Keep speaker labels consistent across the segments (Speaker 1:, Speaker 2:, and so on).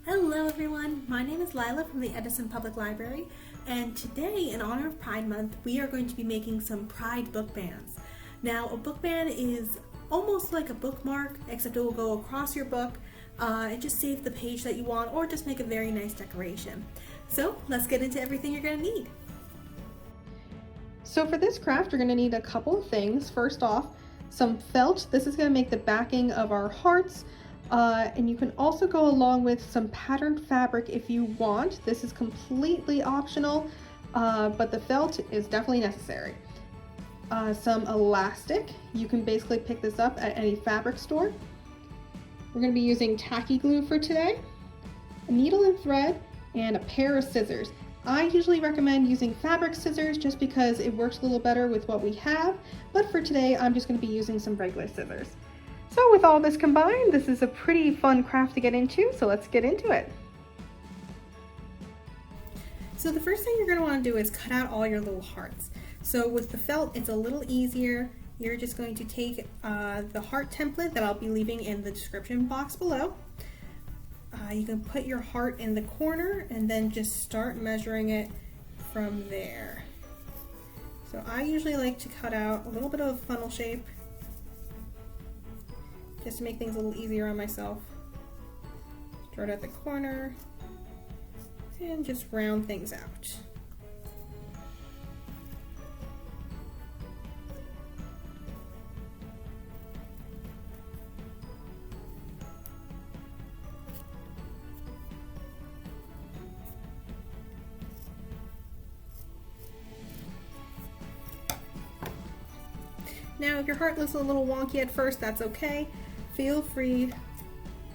Speaker 1: Hello everyone, my name is Lila from the Edison Public Library, and today, in honor of Pride Month, we are going to be making some Pride book bands. Now, a book band is almost like a bookmark, except it will go across your book and just save the page that you want, or just make a very nice decoration. So, let's get into everything you're going to need.
Speaker 2: So for this craft, you're going to need a couple of things. First off, some felt. This is going to make the backing of our hearts. And you can also go along with some patterned fabric if you want. This is completely optional, but the felt is definitely necessary. Some elastic. You can basically pick this up at any fabric store. We're going to be using tacky glue for today, a needle and thread, and a pair of scissors. I usually recommend using fabric scissors just because it works a little better with what we have, but for today I'm just going to be using some regular scissors. So with all this combined, this is a pretty fun craft to get into, so let's get into it.
Speaker 1: So the first thing you're going to want to do is cut out all your little hearts. So with the felt, it's a little easier. You're just going to take the heart template that I'll be leaving in the description box below. You can put your heart in the corner and then just start measuring it from there. So I usually like to cut out a little bit of a funnel shape just to make things a little easier on myself. Start at the corner and just round things out. Now, if your heart looks a little wonky at first, that's okay. Feel free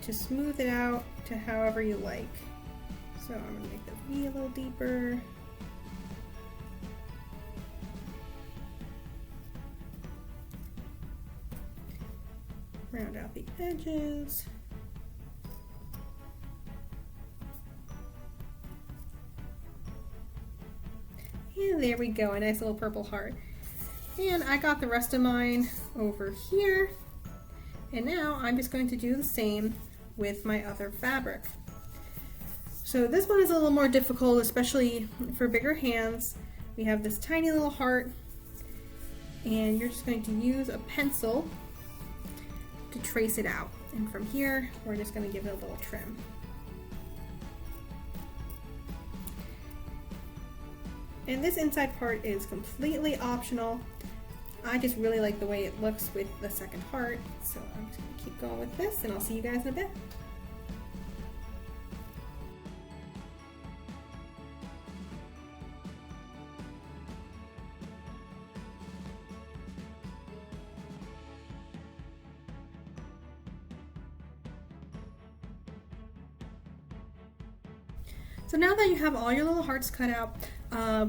Speaker 1: to smooth it out to however you like. So I'm going to make the V a little deeper. Round out the edges. And there we go, a nice little purple heart. And I got the rest of mine over here. And now I'm just going to do the same with my other fabric. So this one is a little more difficult, especially for bigger hands. We have this tiny little heart, and you're just going to use a pencil to trace it out. And from here, we're just going to give it a little trim. And this inside part is completely optional. I just really like the way it looks with the second heart, so I'm just going to keep going with this, and I'll see you guys in a bit. So now that you have all your little hearts cut out,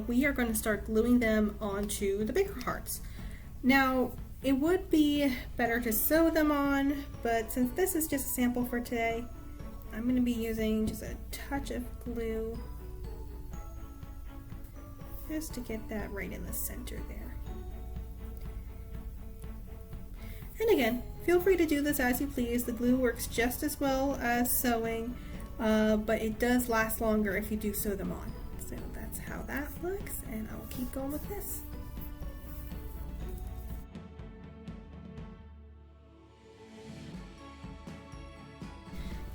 Speaker 1: we are going to start gluing them onto the bigger hearts. Now, it would be better to sew them on, but since this is just a sample for today, I'm going to be using just a touch of glue just to get that right in the center there. And again, feel free to do this as you please. The glue works just as well as sewing, but it does last longer if you do sew them on. So that's how that looks, and I'll keep going with this.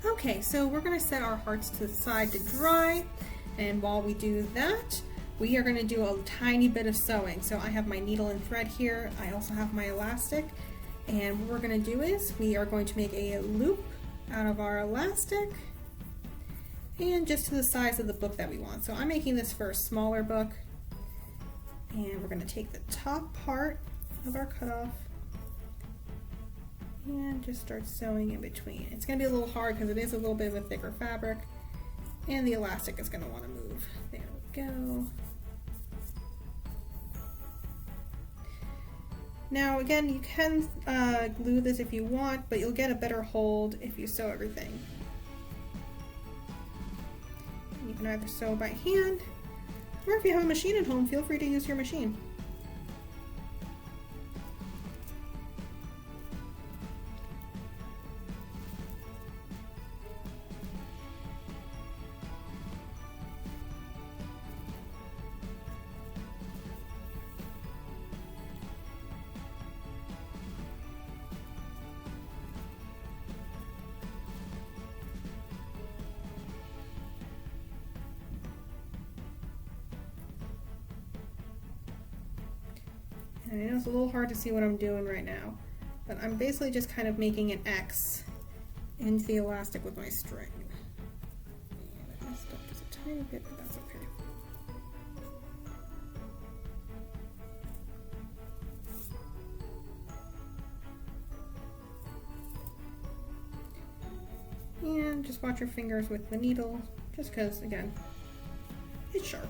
Speaker 1: Okay, so we're going to set our hearts to the side to dry, and while we do that, we are going to do a tiny bit of sewing. So I have my needle and thread here, I also have my elastic, and what we're going to do is we are going to make a loop out of our elastic and just to the size of the book that we want. So I'm making this for a smaller book, and we're going to take the top part of our cutoff and just start sewing in between. It's going to be a little hard because it is a little bit of a thicker fabric, and the elastic is going to want to move. There we go. Now again, you can glue this if you want, but you'll get a better hold if you sew everything. You can either sew by hand, or if you have a machine at home, feel free to use your machine. And I know it's a little hard to see what I'm doing right now, but I'm basically just kind of making an X into the elastic with my string. And I messed up just a tiny bit, but that's okay. And just watch your fingers with the needle, just because, again, it's sharp.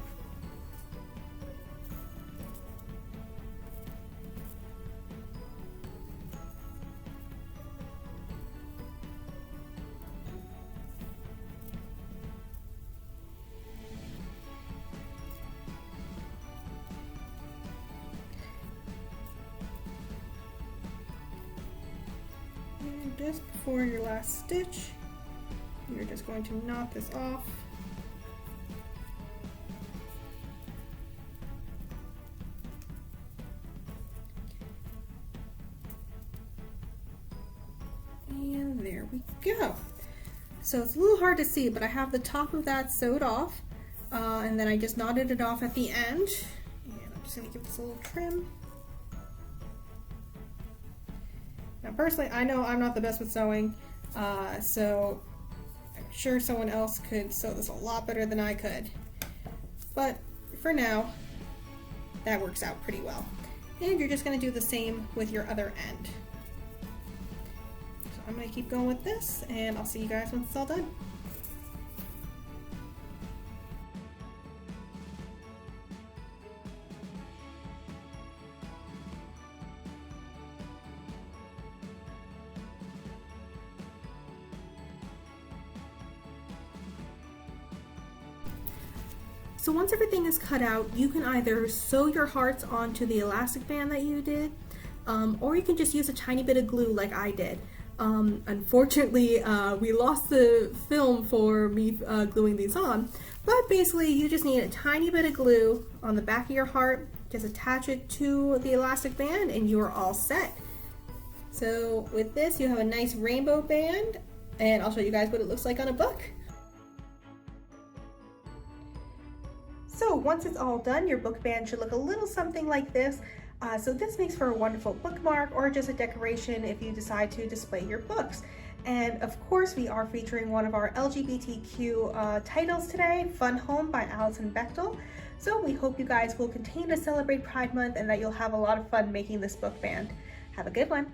Speaker 1: And just before your last stitch, you're just going to knot this off. And there we go. So it's a little hard to see, but I have the top of that sewed off, and then I just knotted it off at the end. And I'm just going to give this a little trim. Now personally, I know I'm not the best with sewing, so I'm sure someone else could sew this a lot better than I could. But for now, that works out pretty well. And you're just going to do the same with your other end. So I'm going to keep going with this, and I'll see you guys when it's all done. So once everything is cut out, you can either sew your hearts onto the elastic band that you did, or you can just use a tiny bit of glue like I did. Unfortunately, we lost the film for me gluing these on, but basically you just need a tiny bit of glue on the back of your heart, just attach it to the elastic band, and you are all set. So with this, you have a nice rainbow band, and I'll show you guys what it looks like on a book. So once it's all done, your book band should look a little something like this. So this makes for a wonderful bookmark or just a decoration if you decide to display your books. And of course, we are featuring one of our LGBTQ titles today, Fun Home by Alison Bechtel. So we hope you guys will continue to celebrate Pride Month and that you'll have a lot of fun making this book band. Have a good one.